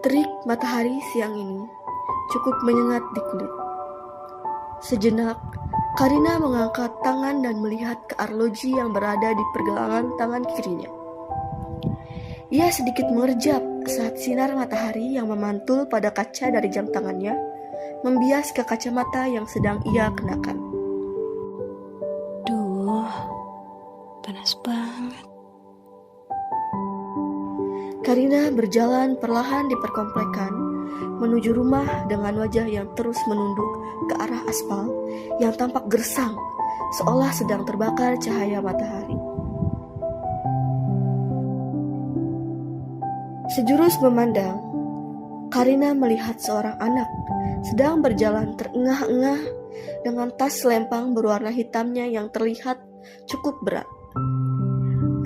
Terik matahari siang ini cukup menyengat di kulit. Sejenak, Karina mengangkat tangan dan melihat ke arloji yang berada di pergelangan tangan kirinya. Ia sedikit mengerjap saat sinar matahari yang memantul pada kaca dari jam tangannya membias ke kacamata yang sedang ia kenakan. Duh, panas banget. Karina berjalan perlahan di perkomplekan menuju rumah dengan wajah yang terus menunduk ke arah aspal yang tampak gersang seolah sedang terbakar cahaya matahari. Sejurus memandang, Karina melihat seorang anak sedang berjalan terengah-engah dengan tas selempang berwarna hitamnya yang terlihat cukup berat.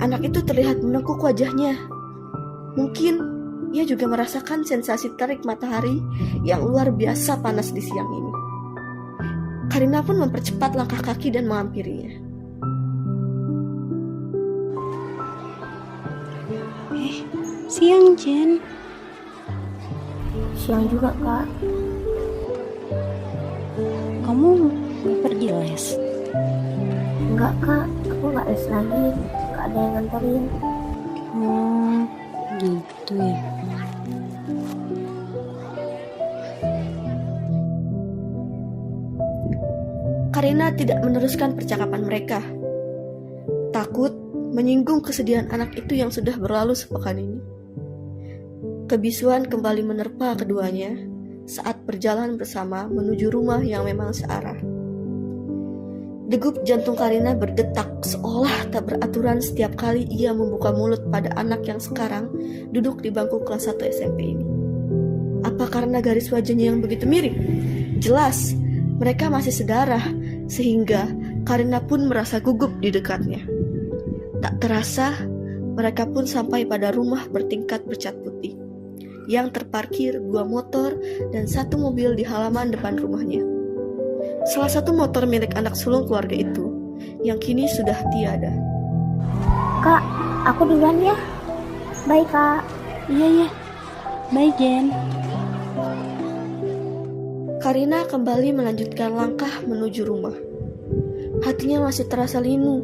Anak itu terlihat menekuk wajahnya. Mungkin ia juga merasakan sensasi terik matahari yang luar biasa panas di siang ini. Karina pun mempercepat langkah kaki dan menghampirinya. Siang, Jen. Siang juga, Kak. Kamu gak pergi les? Enggak, Kak. Aku nggak les lagi. Nggak ada yang nganterin. Oh, gitu ya. Karina tidak meneruskan percakapan mereka. Takut menyinggung kesedihan anak itu yang sudah berlalu sepekan ini. Kebisuan kembali menerpa keduanya saat berjalan bersama menuju rumah yang memang searah. Degup jantung Karina berdetak seolah tak beraturan setiap kali ia membuka mulut pada anak yang sekarang duduk di bangku kelas 1 SMP ini. Apa karena garis wajahnya yang begitu mirip? Jelas, mereka masih sedarah, sehingga Karina pun merasa gugup di dekatnya. Tak terasa, mereka pun sampai pada rumah bertingkat bercat putih, yang terparkir 2 motor dan 1 mobil di halaman depan rumahnya. Salah satu motor milik anak sulung keluarga itu, yang kini sudah tiada. Kak, aku duluan ya. Baik, Kak. Iya. Bye, Jen. Karina kembali melanjutkan langkah menuju rumah. Hatinya masih terasa linu,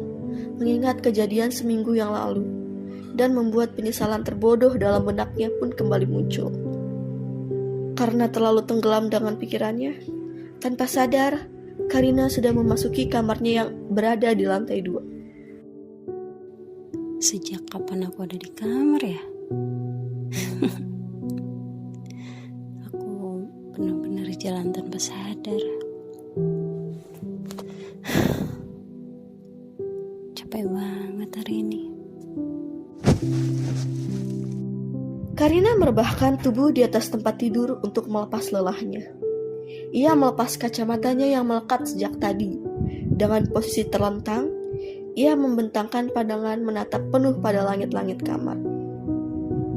mengingat kejadian seminggu yang lalu, dan membuat penyesalan terbodoh dalam benaknya pun kembali muncul. Karena terlalu tenggelam dengan pikirannya, tanpa sadar, Karina sudah memasuki kamarnya yang berada di lantai 2. Sejak kapan aku ada di kamar ya? Aku benar-benar jalan tanpa sadar. Capek banget hari ini. Karina merebahkan tubuh di atas tempat tidur untuk melepas lelahnya. Ia melepas kacamatanya yang melekat sejak tadi. Dengan posisi terlentang, ia membentangkan pandangan menatap penuh pada langit-langit kamar.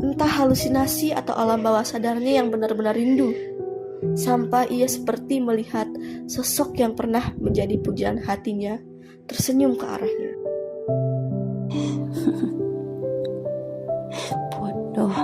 Entah halusinasi atau alam bawah sadarnya yang benar-benar rindu, sampai ia seperti melihat sosok yang pernah menjadi pujaan hatinya tersenyum ke arahnya. Bodoh.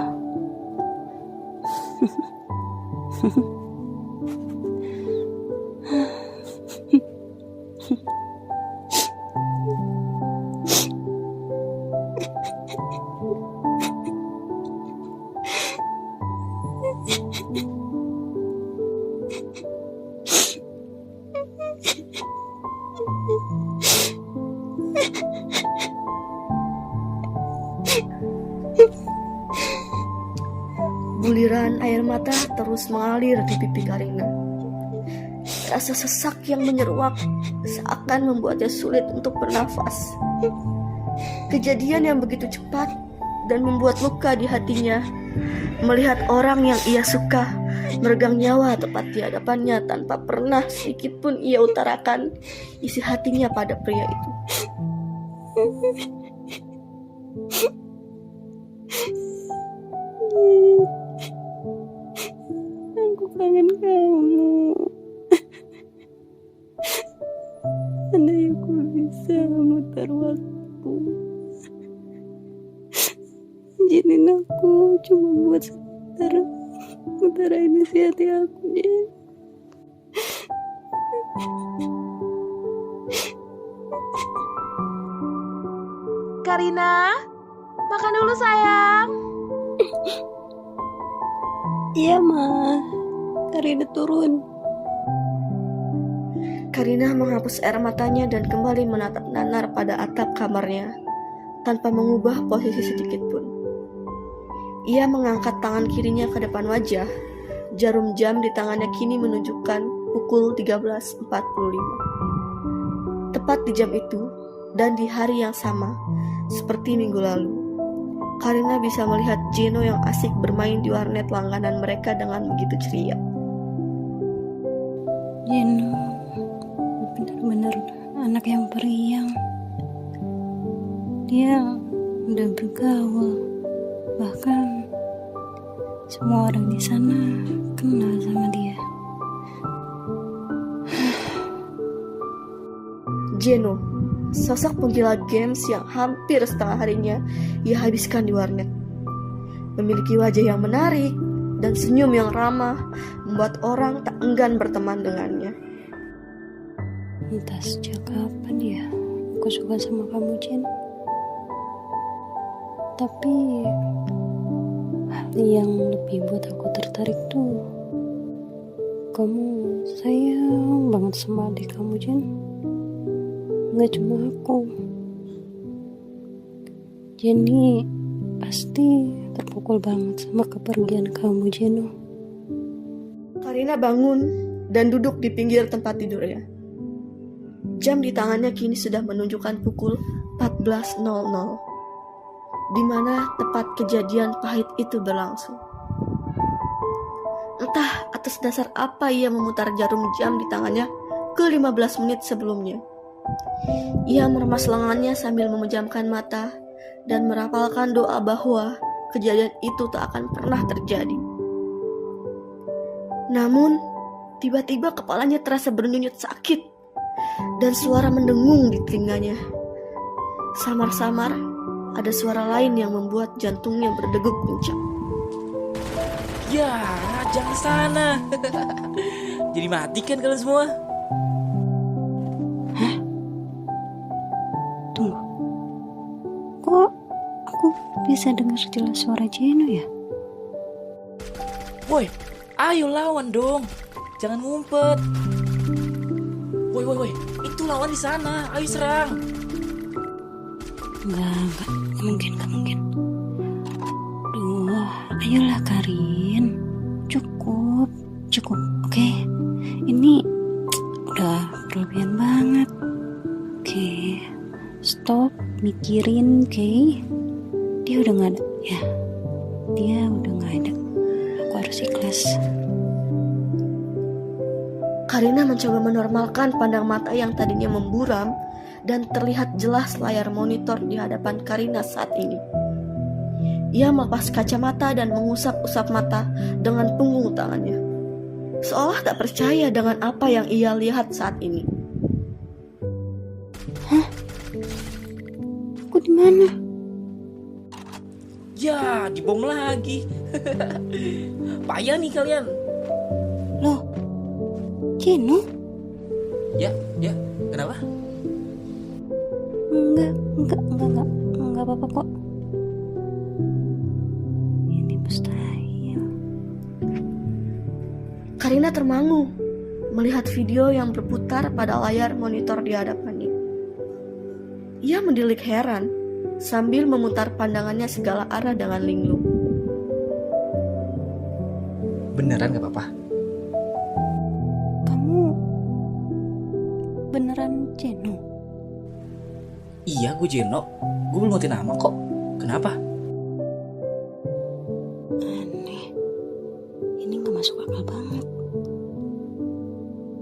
Buliran air mata terus mengalir di pipi Karina. Rasa sesak yang menyeruak seakan membuatnya sulit untuk bernafas. Kejadian yang begitu cepat dan membuat luka di hatinya, melihat orang yang ia suka meregang nyawa tepat di hadapannya tanpa pernah sedikit pun ia utarakan isi hatinya pada pria itu. Aku kangen kamu. Andai aku bisa memutar waktu, izinin aku cuma buat sebentar. Mutiara ini isi hati aku, Jen. Karina, makan dulu sayang. Iya, Ma. Karina turun. Karina menghapus air matanya dan kembali menatap nanar pada atap kamarnya, tanpa mengubah posisi sedikit pun. Ia mengangkat tangan kirinya ke depan wajah. Jarum jam di tangannya kini menunjukkan pukul 13.45. Tepat di jam itu, dan di hari yang sama, seperti minggu lalu, Karina bisa melihat Jeno yang asik bermain di warnet langganan mereka dengan begitu ceria. Jeno benar-benar anak yang periang. Dia udah bergaul, bahkan semua orang di sana kenal sama dia. Jeno, sosok penggila games yang hampir setengah harinya ia habiskan di warnet. Memiliki wajah yang menarik dan senyum yang ramah, membuat orang tak enggan berteman dengannya. Entah sejak kapan ya aku suka sama kamu, Jen. Tapi hal yang lebih buat aku tertarik tuh, kamu sayang banget sama adik kamu, Jen. Gak cuma aku. Jenny pasti terpukul banget sama kepergian kamu, Jeno. Karina bangun dan duduk di pinggir tempat tidurnya. Jam di tangannya kini sudah menunjukkan pukul 14.00, di mana tepat kejadian pahit itu berlangsung. Entah atas dasar apa ia memutar jarum jam di tangannya ke 15 menit sebelumnya. Ia meremas lengannya sambil memejamkan mata dan merapalkan doa bahwa kejadian itu tak akan pernah terjadi. Namun, tiba-tiba kepalanya terasa berdenyut sakit dan suara mendengung di telinganya. Samar-samar, ada suara lain yang membuat jantungnya berdegup kencang. Ya, jangan sana. Jadi mati kan kalian semua? Tunggu, kok aku bisa dengar jelas suara Jeno ya? Woi, ayo lawan dong. Jangan ngumpet. Woi, itu lawan di sana. Ayo serang. Enggak mungkin. Duh, ayolah Karin. Cukup, oke? Ini udah berlebihan banget. Oke, stop mikirin, oke? Dia udah gak ada, ya? Dia udah gak ada. Aku harus ikhlas. Karina mencoba menormalkan pandang mata yang tadinya memburam dan terlihat jelas layar monitor di hadapan Karina saat ini. Ia melepas kacamata dan mengusap-usap mata dengan punggung tangannya, seolah tak percaya dengan apa yang ia lihat saat ini. Aku di mana? Ya, dibom lagi. Payah nih kalian. Loh, Jeno? Ya, kenapa? Enggak apa-apa kok. Ini mustahil. Karina termangu melihat video yang berputar pada layar monitor di hadapannya. Ia mendelik heran sambil memutar pandangannya segala arah dengan linglung. Beneran gak apa-apa? Kamu beneran Jeno? Iya, gue Jeno. Gue belum ganti nama kok. Kenapa? Aneh. Ini gak masuk akal banget.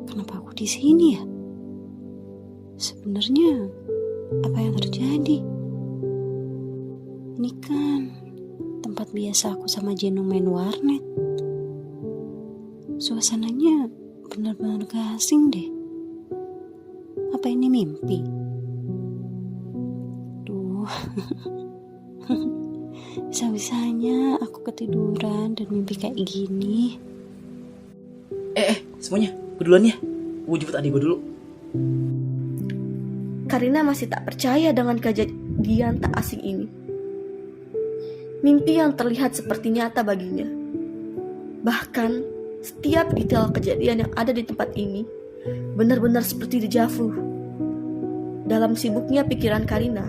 Kenapa aku di sini ya? Sebenarnya apa yang terjadi? Ini kan tempat biasa aku sama Jeno main warnet. Suasananya benar-benar gak asing deh. Apa ini mimpi? Duh, Bisa-bisanya aku ketiduran dan mimpi kayak gini. Semuanya, gue duluan ya. Gue jemput adik gue dulu. Karina masih tak percaya dengan kejadian tak asing ini. Mimpi yang terlihat seperti nyata baginya. Bahkan, setiap detail kejadian yang ada di tempat ini benar-benar seperti deja vu. Dalam sibuknya pikiran Karina,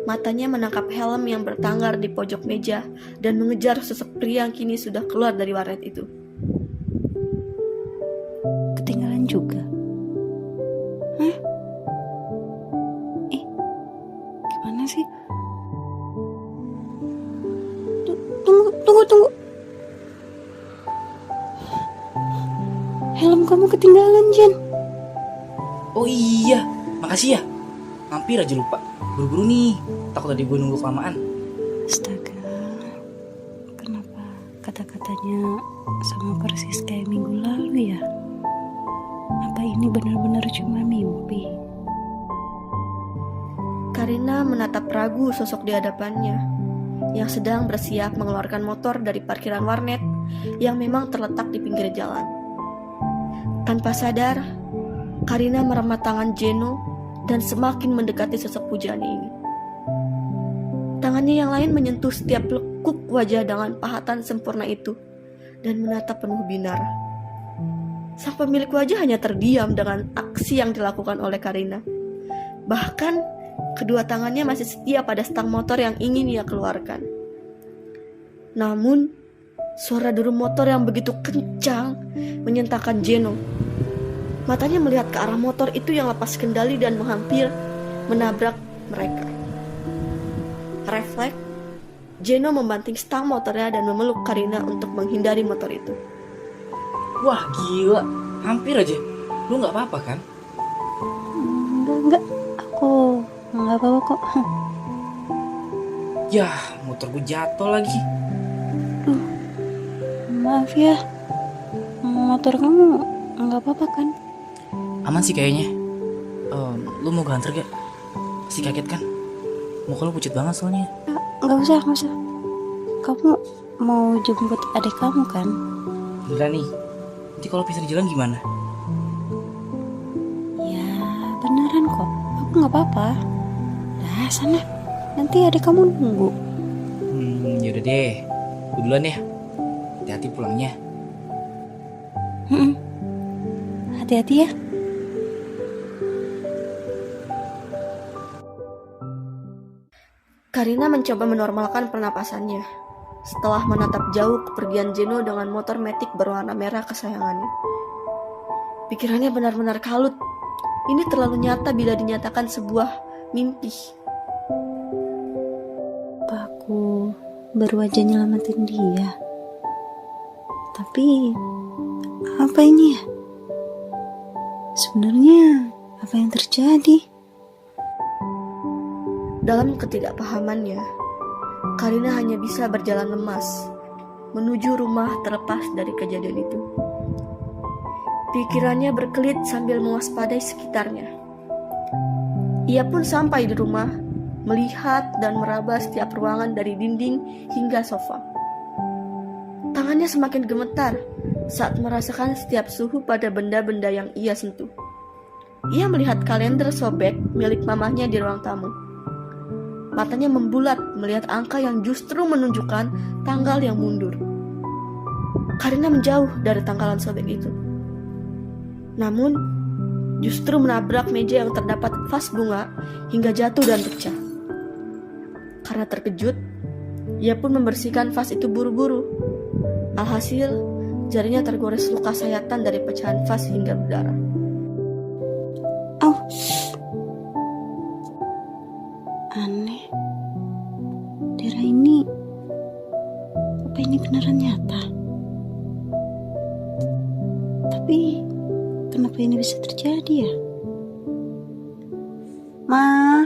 matanya menangkap helm yang bertanggar di pojok meja dan mengejar sosok pria yang kini sudah keluar dari warnet itu. Ketinggalan juga. Hah? Gimana sih? Tunggu. Helm kamu ketinggalan, Jen. Oh iya, makasih ya. Hampir aja lupa. Buru-buru nih, takut tadi gue nunggu kelamaan. Astaga, kenapa kata-katanya sama persis kayak minggu lalu ya? Apa ini benar-benar cuma mimpi? Karina menatap ragu sosok di hadapannya yang sedang bersiap mengeluarkan motor dari parkiran warnet yang memang terletak di pinggir jalan. Tanpa sadar, Karina meremat tangan Jeno dan semakin mendekati sosok pujaan ini. Tangannya yang lain menyentuh setiap lekuk wajah dengan pahatan sempurna itu dan menatap penuh binar. Sang pemilik wajah hanya terdiam dengan aksi yang dilakukan oleh Karina. Bahkan, kedua tangannya masih setia pada stang motor yang ingin ia keluarkan. Namun, suara deru motor yang begitu kencang menyentakkan Jeno. Matanya melihat ke arah motor itu yang lepas kendali dan hampir menabrak mereka. Refleks, Jeno membanting stang motornya dan memeluk Karina untuk menghindari motor itu. Wah gila, hampir aja. Lu gak apa-apa kan? Enggak, aku nggak apa-apa kok. Yah, motor gue jatuh lagi. Maaf ya, motor kamu nggak apa-apa kan? Aman sih kayaknya. Lu mau gue anter gak? Pasti kaget kan? Muka lu pucet banget soalnya. Nggak usah. Kamu mau jemput adik kamu kan? Beneran nih. Nanti kalau pisah di jalan gimana? Ya beneran kok. Aku nggak apa-apa. Dah sana. Nanti adik kamu nunggu. Yaudah deh. Gue duluan ya. Hati-hati pulangnya. Hati-hati ya. Karina mencoba menormalkan pernapasannya setelah menatap jauh kepergian Jeno dengan motor metik berwarna merah kesayangannya. Pikirannya benar-benar kalut. Ini terlalu nyata bila dinyatakan sebuah mimpi. Apa aku baru aja nyelamatin dia? Tapi apa ini ya? Sebenarnya apa yang terjadi? Dalam ketidakpahamannya, Karina hanya bisa berjalan lemas menuju rumah terlepas dari kejadian itu. Pikirannya berkelit sambil mewaspadai sekitarnya. Ia pun sampai di rumah, melihat dan meraba setiap ruangan dari dinding hingga sofa. Tangannya semakin gemetar saat merasakan setiap suhu pada benda-benda yang ia sentuh. Ia melihat kalender sobek milik mamahnya di ruang tamu. Matanya membulat melihat angka yang justru menunjukkan tanggal yang mundur. Karina menjauh dari tanggalan sobek itu. Namun, justru menabrak meja yang terdapat vas bunga hingga jatuh dan pecah. Karena terkejut, ia pun membersihkan vas itu buru-buru. Alhasil, jarinya tergores luka sayatan dari pecahan vas hingga berdarah. Aneh. Daerah ini, apa ini beneran nyata? Tapi kenapa ini bisa terjadi ya? Mama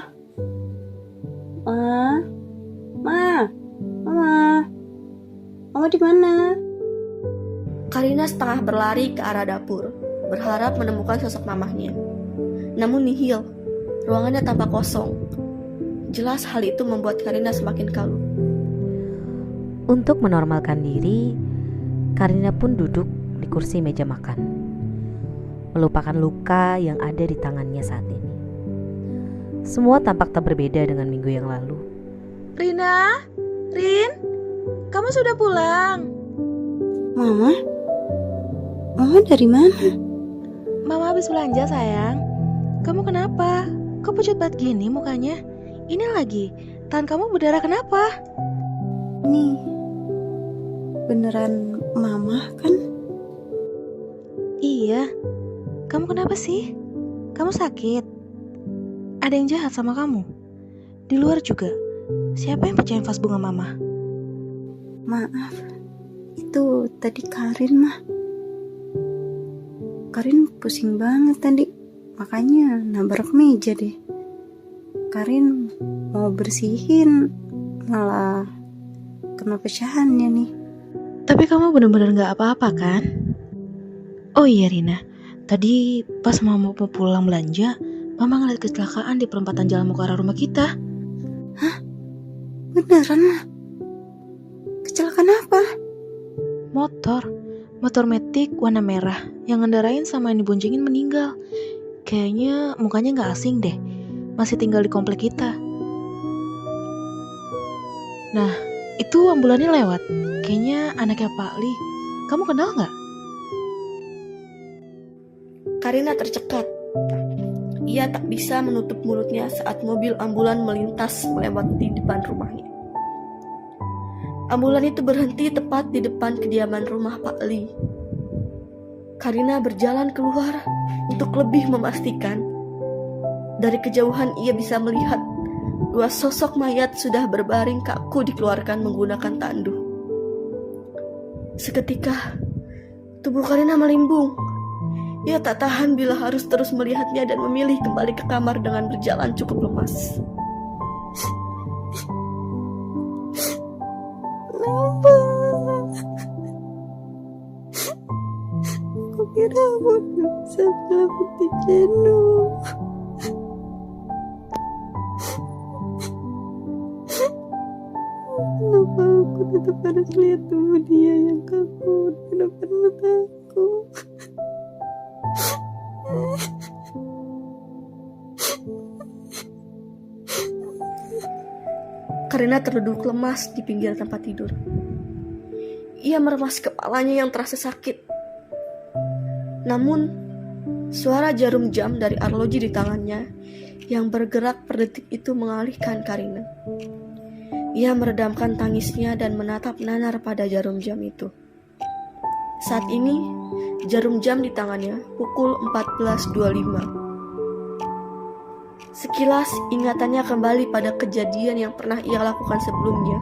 di mana? Karina setengah berlari ke arah dapur, berharap menemukan sosok mamahnya. Namun nihil, ruangannya tampak kosong. Jelas hal itu membuat Karina semakin kalut. Untuk menormalkan diri, Karina pun duduk di kursi meja makan, melupakan luka yang ada di tangannya saat ini. Semua tampak tak berbeda dengan minggu yang lalu. Rina, Rin, kamu sudah pulang. Mama? Mama dari mana? Mama habis belanja sayang. Kamu kenapa? Kok pucat banget gini mukanya? Ini lagi, tangan kamu berdarah kenapa? Nih, beneran Mama kan? Iya, kamu kenapa sih? Kamu sakit? Ada yang jahat sama kamu? Di luar juga, siapa yang pecahin vas bunga Mama? Maaf, itu tadi Karin mah. Karin pusing banget tadi, makanya nabrak meja deh. Karin mau bersihin, malah kena pecahannya nih. Tapi kamu benar-benar gak apa-apa kan? Oh iya Rina, tadi pas Mama mau pulang belanja, Mama ngeliat kecelakaan di perempatan jalan mau ke arah rumah kita. Beneran mah? Kecelakaan apa? Motor metik warna merah yang ngendarain sama yang diboncengin meninggal. Kayaknya mukanya gak asing deh, masih tinggal di komplek kita. Nah, itu ambulannya lewat. Kayaknya anaknya Pak Li. Kamu kenal gak? Karina tercekat. Ia tak bisa menutup mulutnya saat mobil ambulan melintas melewati depan rumahnya. Ambulan itu berhenti tepat di depan kediaman rumah Pak Li. Karina berjalan keluar untuk lebih memastikan. Dari kejauhan ia bisa melihat dua sosok mayat sudah berbaring kaku dikeluarkan menggunakan tandu. Seketika, tubuh Karina melimbung. Ia tak tahan bila harus terus melihatnya dan memilih kembali ke kamar dengan berjalan cukup lemas. Kenapa? Aku kira aku bisa menyelamatin Jeno. Kenapa aku tetap harus lihat tubuh dia yang kaku di depan mataku? Karina terduduk lemas di pinggir tempat tidur. Ia meremas kepalanya yang terasa sakit. Namun, suara jarum jam dari arloji di tangannya yang bergerak per detik itu mengalihkan Karina. Ia meredamkan tangisnya dan menatap nanar pada jarum jam itu. Saat ini, jarum jam di tangannya pukul 14.25. Sekilas ingatannya kembali pada kejadian yang pernah ia lakukan sebelumnya,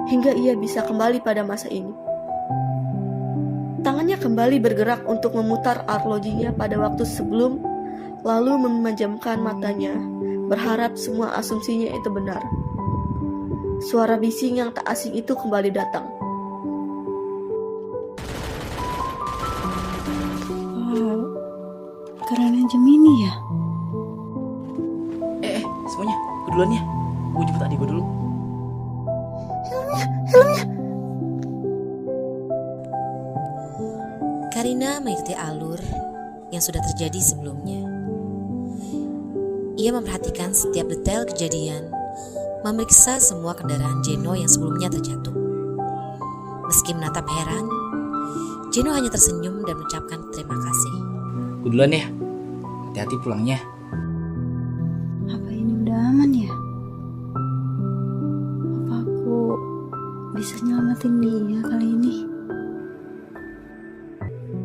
hingga ia bisa kembali pada masa ini. Tangannya kembali bergerak untuk memutar arlojinya pada waktu sebelum, lalu memejamkan matanya, berharap semua asumsinya itu benar. Suara bising yang tak asing itu kembali datang. Karena Gemini ya? Semuanya, gue duluan ya. Gue jemput adik gue dulu. Helmnya. Karina mengikuti alur yang sudah terjadi sebelumnya. Ia memperhatikan setiap detail kejadian, memeriksa semua kendaraan Jeno yang sebelumnya terjatuh. Meski menatap heran, Jeno hanya tersenyum dan mengucapkan terima kasih. Gue duluan ya. Hati-hati pulangnya. Apa ini udah aman ya? Apa aku bisa nyelamatin dia kali ini?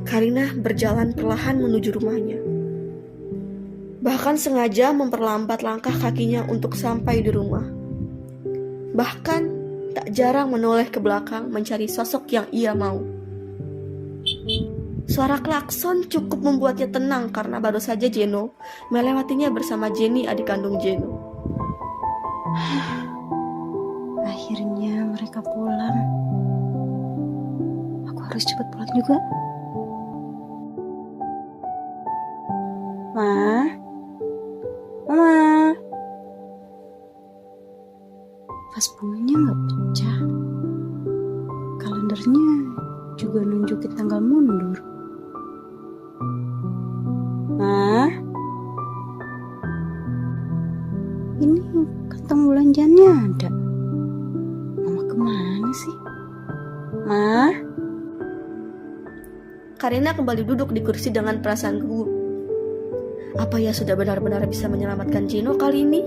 Karina berjalan perlahan menuju rumahnya. Bahkan sengaja memperlambat langkah kakinya untuk sampai di rumah. Bahkan tak jarang menoleh ke belakang mencari sosok yang ia mau. Suara klakson cukup membuatnya tenang karena baru saja Jeno melewatinya bersama Jenny, adik kandung Jeno. Akhirnya mereka pulang. Aku harus cepat pulang juga. Mama. Vas bunganya gak pecah. juga nunjukin tanggal mundur. Ma, ini kantong belanjanya ada. Mama kemana sih? Ma, Karina kembali duduk di kursi dengan perasaan gugup. Apa ia sudah benar-benar bisa menyelamatkan Jeno kali ini?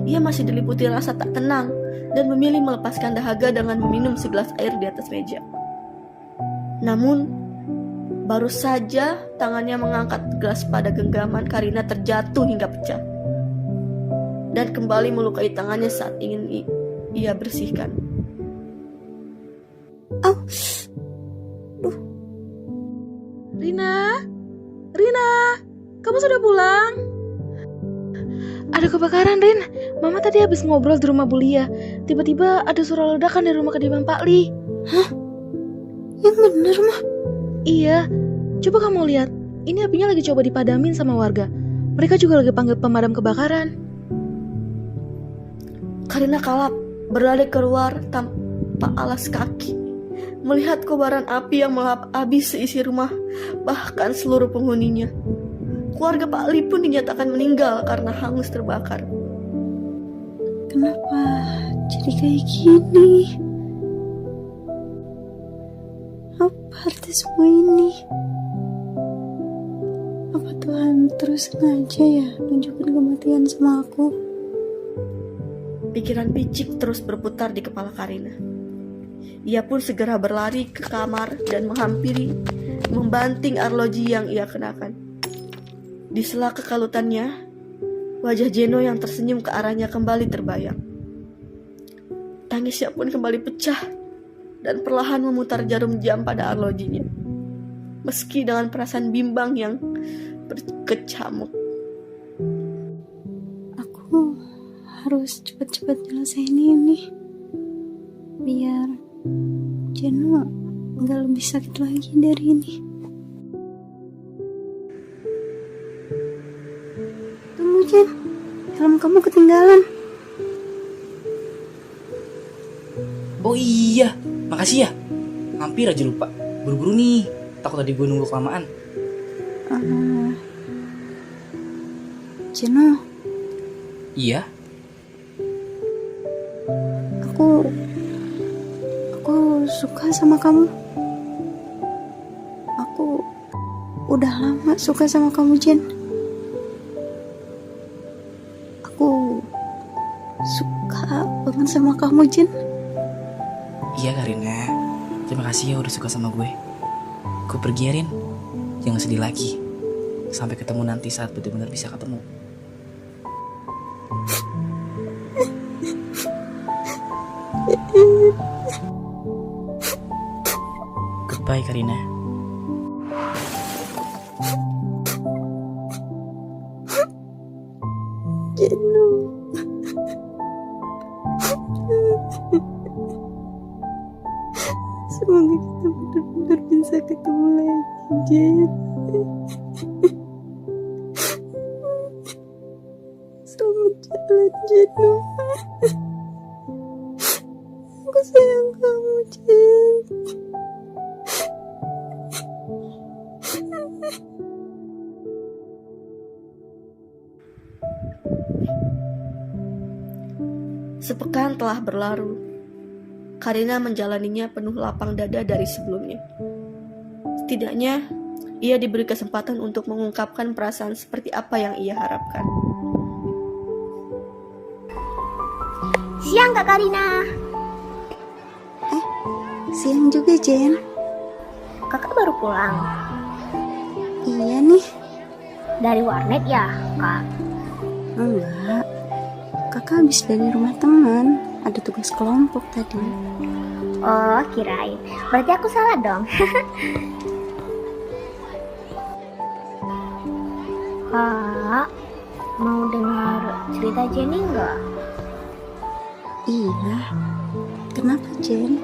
Ia masih diliputi rasa tak tenang dan memilih melepaskan dahaga dengan meminum segelas air di atas meja. Namun, baru saja tangannya mengangkat gelas pada genggaman, Karina terjatuh hingga pecah. Dan kembali melukai tangannya saat ingin ia bersihkan. Rina, kamu sudah pulang? Ada kebakaran, Rin. Mama tadi habis ngobrol di rumah Bulia. Tiba-tiba ada suara ledakan di rumah kediaman Pak Li. yang bener mah. Iya, coba kamu lihat. Ini apinya lagi coba dipadamin sama warga. Mereka juga lagi panggil pemadam kebakaran. Karina kalap, berlari keluar tanpa alas kaki, melihat kobaran api yang melahap habis seisi rumah, bahkan seluruh penghuninya. Keluarga Pak Li pun dinyatakan meninggal karena hangus terbakar. Kenapa jadi kayak gini? Apa arti semua ini? Apa Tuhan terus sengaja ya nunjukin kematian sama aku? Pikiran picik terus berputar di kepala Karina. Ia pun segera berlari ke kamar dan menghampiri, membanting arloji yang ia kenakan. Di sela kekalutannya, wajah Jeno yang tersenyum ke arahnya kembali terbayang. Tangisnya pun kembali pecah dan perlahan memutar jarum jam pada arlojinya, meski dengan perasaan bimbang yang berkecamuk. Aku harus cepat-cepat nyelesain ini biar Jeno nggak lebih sakit lagi dari ini. Tunggu Jen, helm kamu ketinggalan. Oh iya, makasih ya. Hampir aja lupa. Buru-buru nih, takut tadi gue nunggu kelamaan. Jeno, Iya, aku suka sama kamu. Aku udah lama suka sama kamu, Jen. Aku suka banget sama kamu, Jen. iya Karina. Terima kasih ya udah suka sama gue. Gue pergi ya, Rin. Jangan sedih lagi. Sampai ketemu nanti saat benar-benar bisa ketemu. Goodbye Karina. Jeno. Semoga kita benar-benar bisa ketemu lagi, Jen. Selamat jalan, Jeno. Aku sayang kamu, Jen. Sepekan telah berlalu. Karina menjalaninya penuh lapang dada dari sebelumnya. Setidaknya, ia diberi kesempatan untuk mengungkapkan perasaan seperti apa yang ia harapkan. Siang Kak Karina. Siang juga, Jen. Kakak baru pulang Iya nih. dari warnet ya, Kak? Enggak. Kakak habis dari rumah teman. Ada tugas kelompok tadi. Oh, kirain. Berarti aku salah dong. Kak, mau dengar cerita Jenny nggak? Iya. Kenapa, Jen?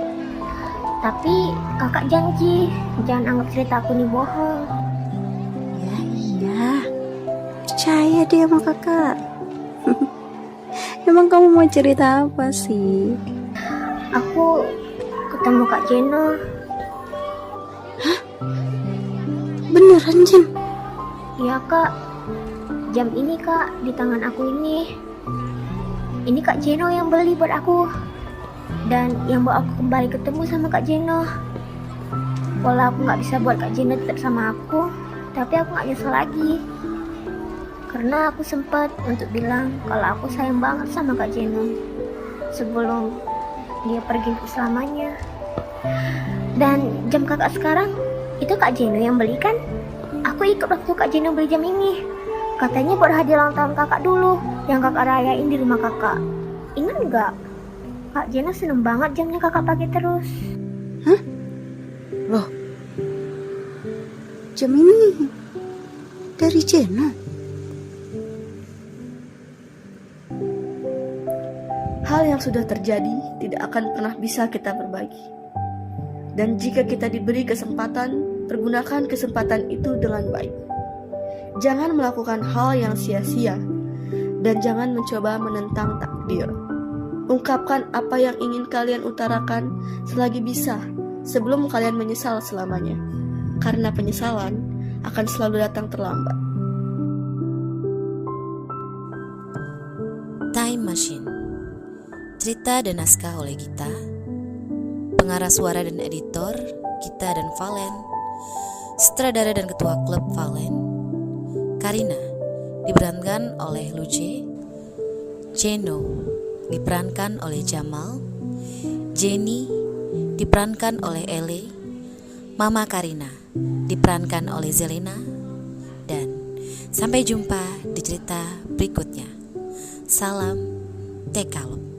Tapi kakak janji jangan anggap cerita aku nih bohong. Ya iya. Percaya deh sama kakak. Emang kamu mau cerita apa sih? Aku ketemu Kak Jeno. Beneran, Jen? Iya Kak, jam ini Kak, di tangan aku ini. Ini Kak Jeno yang beli buat aku. Dan yang bawa aku kembali ketemu sama Kak Jeno. Walau aku gak bisa buat Kak Jeno tetap sama aku, tapi aku gak nyesel lagi. Karena aku sempat untuk bilang kalau aku sayang banget sama Kak Jeno sebelum dia pergi untuk selamanya. Dan jam kakak sekarang itu Kak Jeno yang beli kan? Aku ikut waktu Kak Jeno beli jam ini. Katanya buat hadiah ulang tahun kakak dulu yang kakak rayain di rumah kakak. Ingat nggak? Kak Jeno seneng banget jamnya kakak pakai terus. Loh, jam ini dari Jeno? Hal yang sudah terjadi tidak akan pernah bisa kita berbagi. Dan jika kita diberi kesempatan, pergunakan kesempatan itu dengan baik. Jangan melakukan hal yang sia-sia, dan jangan mencoba menentang takdir. Ungkapkan apa yang ingin kalian utarakan selagi bisa, sebelum kalian menyesal selamanya. Karena penyesalan akan selalu datang terlambat. Time Machine. Cerita dan naskah oleh Gita. Pengarah suara dan editor Gita dan Valen. Sutradara dan ketua klub Valen Karina diperankan oleh Luce. Jeno diperankan oleh Jamal. Jenny diperankan oleh Ele. Mama Karina diperankan oleh Zelena. Dan sampai jumpa di cerita berikutnya. Salam Tekalog.